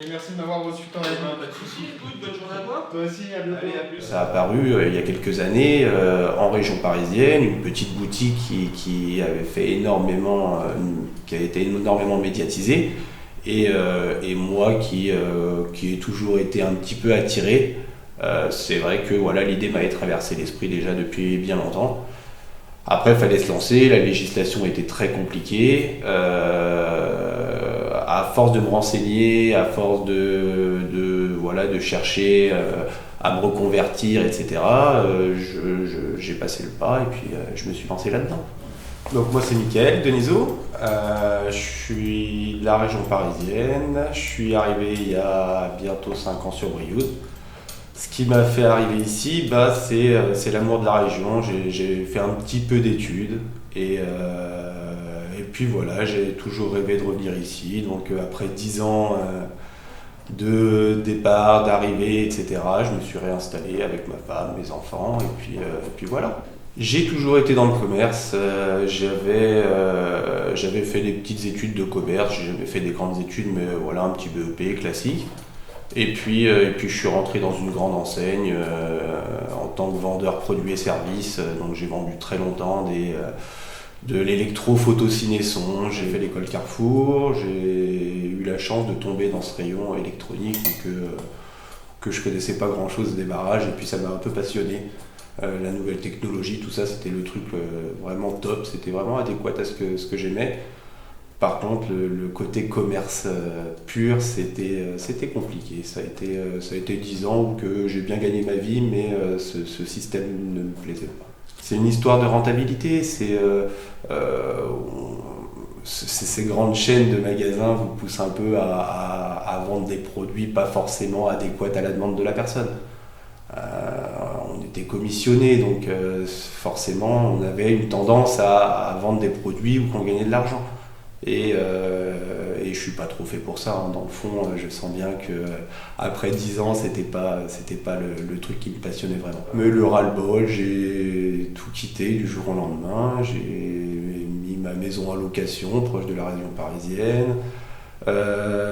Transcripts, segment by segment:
Et merci de m'avoir reçu dans la vie. Pas de soucis, écoute, bonne journée à toi. Toi aussi, à bientôt. Allez, à plus. Ça a apparu il y a quelques années en région parisienne, une petite boutique qui avait fait énormément, qui a été énormément médiatisée. Et moi qui ai toujours été un petit peu attiré, c'est vrai que voilà, l'idée m'avait traversé l'esprit déjà depuis bien longtemps. Après, il fallait se lancer, la législation était très compliquée. À force de me renseigner, à force voilà, de chercher à me reconvertir, etc., j'ai passé le pas et puis je me suis lancé là-dedans. Donc moi c'est Mickaël Denisot, je suis de la région parisienne, je suis arrivé il y a bientôt 5 ans sur Brioude. Ce qui m'a fait arriver ici, c'est l'amour de la région. J'ai fait un petit peu d'études et puis voilà, j'ai toujours rêvé de revenir ici. Donc après 10 ans de départ, d'arrivée, etc., je me suis réinstallé avec ma femme, mes enfants et puis voilà. J'ai toujours été dans le commerce. J'avais fait des petites études de commerce. J'ai jamais fait des grandes études, mais voilà, un petit BEP classique. Et puis je suis rentré dans une grande enseigne en tant que vendeur produits et services. Donc j'ai vendu très longtemps de l'électro-photo-ciné-son. J'ai fait l'école Carrefour. J'ai eu la chance de tomber dans ce rayon électronique que je connaissais pas grand-chose des barrages. Et puis ça m'a un peu passionné. La nouvelle technologie, tout ça, c'était le truc vraiment top. C'était vraiment adéquat à ce que j'aimais. Par contre, le côté commerce pur, c'était compliqué. Ça a été 10 ans où que j'ai bien gagné ma vie, mais ce système ne me plaisait pas. C'est une histoire de rentabilité. Ces grandes chaînes de magasins vous poussent un peu à vendre des produits pas forcément adéquats à la demande de la personne. On était commissionné, donc forcément, on avait une tendance à vendre des produits où on gagnait de l'argent. Et je suis pas trop fait pour ça, hein. Dans le fond, je sens bien que après 10 ans, c'était pas le truc qui me passionnait vraiment. Mais le ras-le-bol, j'ai tout quitté du jour au lendemain. J'ai mis ma maison à location proche de la région parisienne.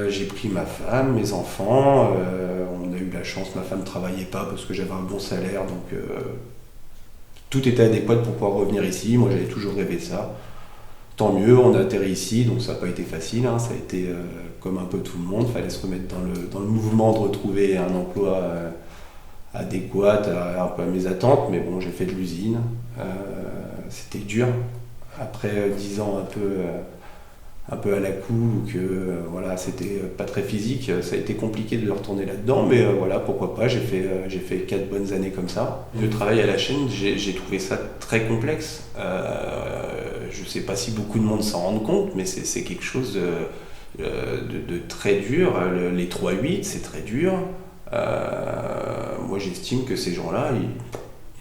J'ai pris ma femme, mes enfants. On a eu la chance, ma femme travaillait pas parce que j'avais un bon salaire, donc tout était adéquat pour pouvoir revenir ici. Moi, j'avais toujours rêvé de ça. Tant mieux, on a atterri ici, donc ça n'a pas été facile, hein. Ça a été comme un peu tout le monde, il fallait se remettre dans le mouvement de retrouver un emploi adéquat un peu à mes attentes, mais bon, j'ai fait de l'usine, c'était dur. Après 10 ans un peu à la cool, ou que voilà, c'était pas très physique, ça a été compliqué de retourner là-dedans, mais voilà, pourquoi pas, j'ai fait 4 bonnes années comme ça. Le travail à la chaîne, j'ai trouvé ça très complexe. Je ne sais pas si beaucoup de monde s'en rend compte, mais c'est quelque chose de très dur. Les 3-8, c'est très dur. Moi, j'estime que ces gens-là,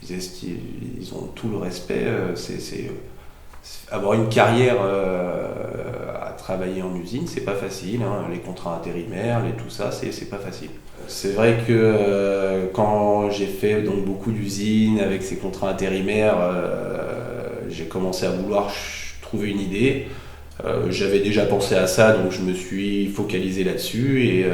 ils ont tout le respect. Avoir une carrière à travailler en usine, c'est pas facile, hein. Les contrats intérimaires, tout ça, c'est pas facile. C'est vrai que quand j'ai fait donc beaucoup d'usines avec ces contrats intérimaires, j'ai commencé à vouloir trouver une idée. J'avais déjà pensé à ça, donc je me suis focalisé là-dessus. Et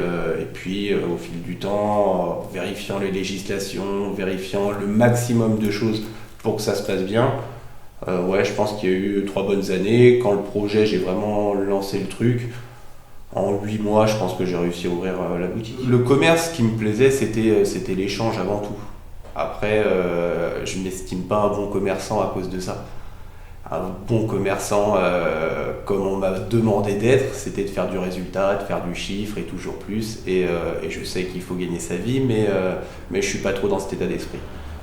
puis, au fil du temps, vérifiant les législations, vérifiant le maximum de choses pour que ça se passe bien, ouais, je pense qu'il y a eu 3 bonnes années. Quand le projet, j'ai vraiment lancé le truc. En 8 mois, je pense que j'ai réussi à ouvrir la boutique. Le commerce, ce qui me plaisait, c'était l'échange avant tout. Après, je ne m'estime pas un bon commerçant à cause de ça. Un bon commerçant, comme on m'a demandé d'être, c'était de faire du résultat, de faire du chiffre et toujours plus. Et je sais qu'il faut gagner sa vie, mais je ne suis pas trop dans cet état d'esprit.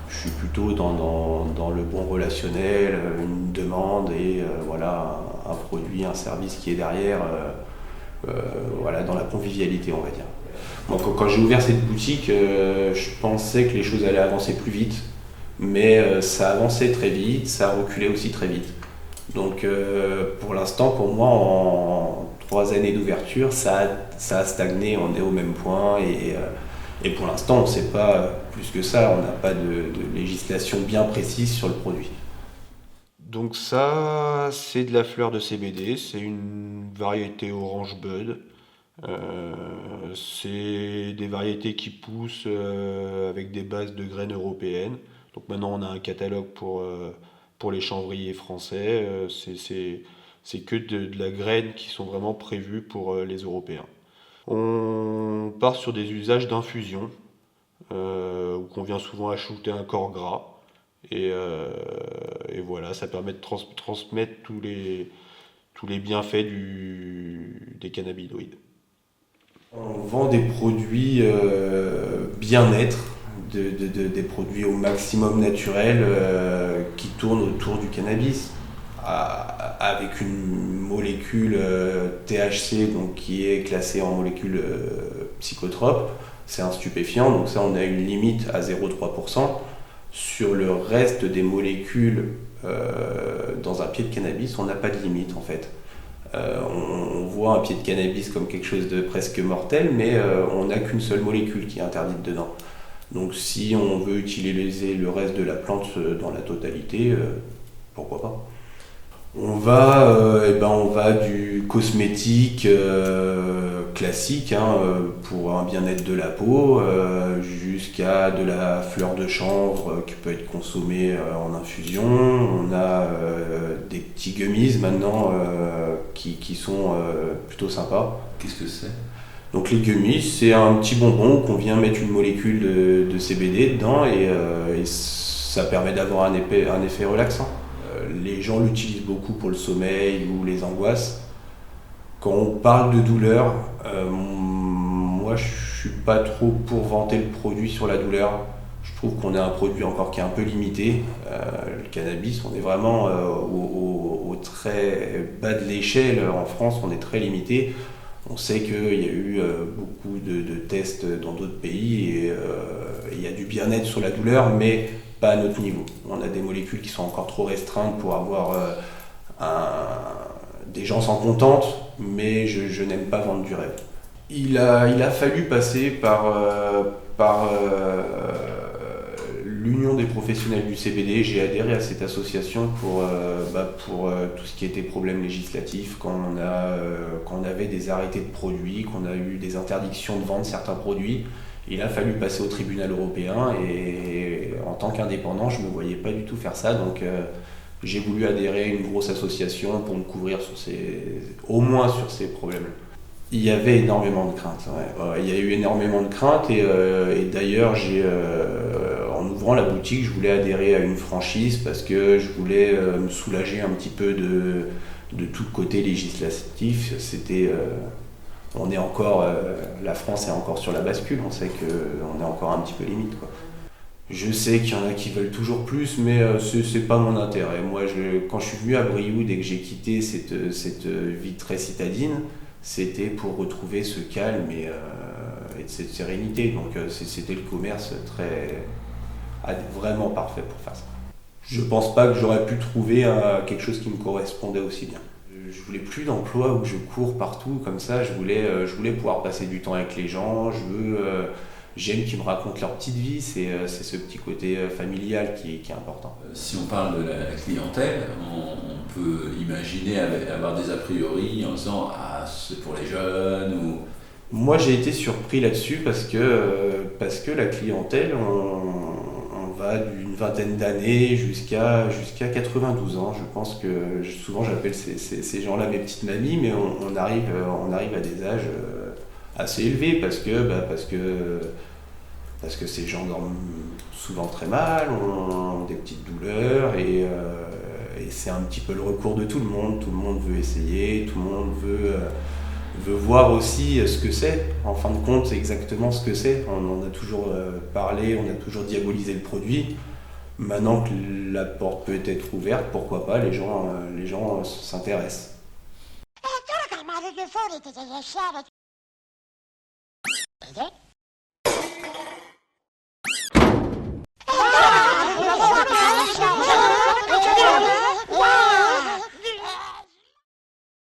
Je suis plutôt dans le bon relationnel, une demande et voilà, un produit, un service qui est derrière, voilà, dans la convivialité, on va dire. Bon, quand j'ai ouvert cette boutique, je pensais que les choses allaient avancer plus vite, mais ça avançait très vite, ça reculait aussi très vite. Donc pour l'instant, pour moi, en 3 années d'ouverture, ça a stagné, on est au même point et pour l'instant, on ne sait pas plus que ça, on n'a pas de législation bien précise sur le produit. Donc ça, c'est de la fleur de CBD, c'est une variété Orange Bud. C'est des variétés qui poussent avec des bases de graines européennes. Donc maintenant on a un catalogue pour les chanvriers français. C'est que de la graine qui sont vraiment prévues pour les Européens. On part sur des usages d'infusion, où on vient souvent ajouter un corps gras. Et voilà, ça permet de transmettre tous les bienfaits des cannabinoïdes. On vend des produits bien-être, des produits au maximum naturels qui tournent autour du cannabis, avec une molécule THC donc, qui est classée en molécule psychotrope. C'est un stupéfiant, donc ça on a une limite à 0,3%. Sur le reste des molécules dans un pied de cannabis, on n'a pas de limite en fait. On voit un pied de cannabis comme quelque chose de presque mortel, mais on n'a qu'une seule molécule qui est interdite dedans. Donc si on veut utiliser le reste de la plante dans la totalité, pourquoi pas. On va du cosmétique classique pour un bien-être de la peau, jusqu'à de la fleur de chanvre qui peut être consommée en infusion. On a des petits gummies maintenant qui sont plutôt sympas. Qu'est-ce que c'est? Donc les gummies, c'est un petit bonbon qu'on vient mettre une molécule de CBD dedans et ça permet d'avoir un effet relaxant. Les gens l'utilisent beaucoup pour le sommeil ou les angoisses. Quand on parle de douleur, moi je suis pas trop pour vanter le produit sur la douleur. Je trouve qu'on a un produit encore qui est un peu limité. Le cannabis, on est vraiment au très bas de l'échelle. En France, on est très limité. On sait qu'il y a eu beaucoup de tests dans d'autres pays et il y a du bien-être sur la douleur, mais pas à notre niveau. On a des molécules qui sont encore trop restreintes pour avoir des gens s'en contentent, mais je n'aime pas vendre du rêve. Il a fallu passer par l'Union des professionnels du CBD. J'ai adhéré à cette association pour tout ce qui était problème législatif, quand on avait des arrêtés de produits, qu'on a eu des interdictions de vendre certains produits. Il a fallu passer au tribunal européen et en tant qu'indépendant, je ne me voyais pas du tout faire ça. Donc j'ai voulu adhérer à une grosse association pour me couvrir au moins sur ces problèmes. Il y avait énormément de craintes. Ouais. Il y a eu énormément de craintes et d'ailleurs, en ouvrant la boutique, je voulais adhérer à une franchise parce que je voulais me soulager un petit peu de tout le côté législatif. On est encore, la France est encore sur la bascule, on sait qu'on est encore un petit peu limite, quoi. Je sais qu'il y en a qui veulent toujours plus, mais c'est pas mon intérêt. Moi, quand je suis venu à Brioude et que j'ai quitté cette vie très citadine, c'était pour retrouver ce calme et cette sérénité. Donc c'était le commerce vraiment parfait pour faire ça. Je pense pas que j'aurais pu trouver quelque chose qui me correspondait aussi bien. Je voulais plus d'emploi où je cours partout comme ça. Je voulais pouvoir passer du temps avec les gens. J'aime qu'ils me racontent leur petite vie. C'est ce petit côté familial qui est important. Si on parle de la clientèle, on peut imaginer avoir des a priori en disant ah c'est pour les jeunes ou. Moi j'ai été surpris là-dessus parce que la clientèle, on va d'une vingtaine d'années jusqu'à 92 ans. Je pense que souvent j'appelle ces gens-là mes petites mamies, mais on arrive à des âges assez élevés parce que ces gens dorment souvent très mal, ont des petites douleurs et c'est un petit peu le recours de tout le monde. Tout le monde veut essayer, tout le monde veut voir aussi ce que c'est. En fin de compte, c'est exactement ce que c'est. On en a toujours parlé, on a toujours diabolisé le produit. Maintenant que la porte peut être ouverte, pourquoi pas, les gens s'intéressent.